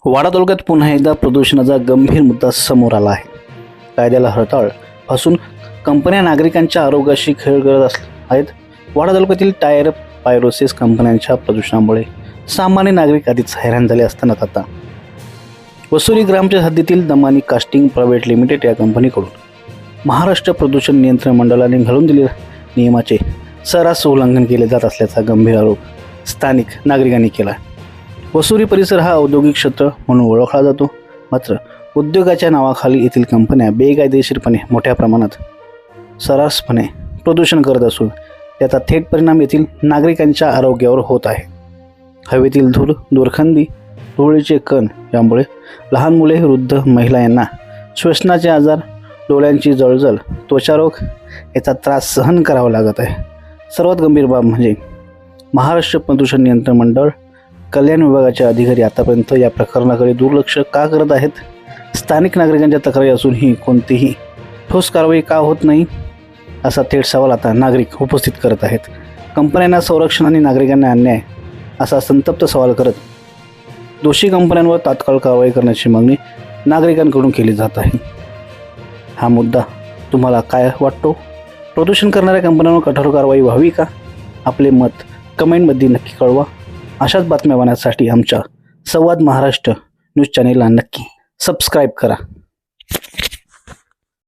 वाडा तालुक्यात पुन्हा एकदा प्रदूषणाचा गंभीर मुद्दा समोर आला आहे. कायद्याला हरताळ फासून कंपन्या नागरिकांच्या आरोग्याशी खेळ करत आहेत. वाडा तालुक्यातील टायर पायरोसिस कंपन्यांच्या प्रदूषणामुळे सामान्य नागरिक आधीच हैराण झाले असताना आता वसुली ग्रामच्या हद्दीतील दमानी कास्टिंग प्रायव्हेट लिमिटेड या कंपनीकडून महाराष्ट्र प्रदूषण नियंत्रण मंडळाने घालून दिलेल्या नियमाचे सर्रास उल्लंघन केले जात असल्याचा गंभीर आरोप स्थानिक नागरिकांनी केला. वसुली परिसर हा औद्योगिक क्षेत्र म्हणून ओळखला जातो, मात्र उद्योगाच्या नावाखाली येथील कंपन्या बेकायदेशीरपणे मोठ्या प्रमाणात सर्रासपणे प्रदूषण करत असून त्याचा थेट परिणाम येथील नागरिकांच्या आरोग्यावर होत आहे. हवेतील धूर, दुर्गंधी, धुळीचे कण यामुळे लहान मुले, वृद्ध, महिला यांना श्वसनाचे आजार, डोळ्यांची जळजळ, त्वचारोग याचा त्रास सहन करावा लागत आहे. सर्वात गंभीर बाब म्हणजे महाराष्ट्र प्रदूषण नियंत्रण मंडळ कल्याण विभागाचे अधिकारी आतापर्यंत या प्रकरणाकडे दुर्लक्ष का करत आहेत? स्थानिक नागरिकांच्या तक्रारी असूनही कोणतीही ठोस कारवाई का होत नाही, असा थेट सवाल आता नागरिक उपस्थित करत आहेत. कंपन्यांना संरक्षण आणि नागरिकांना अन्याय असा संतप्त सवाल करत दोषी कंपन्यांवर तात्काळ कारवाई करण्याची मागणी नागरिकांकडून केली जात आहे. हा मुद्दा तुम्हाला काय वाटतो? प्रदूषण करणाऱ्या कंपन्यांवर कठोर कारवाई व्हावी का? आपले मत कमेंटमध्ये नक्की कळवा. अशाच बातम्या पाहण्यासाठी आमच्या संवाद महाराष्ट्र न्यूज चॅनेलला नक्की सबस्क्राईब करा.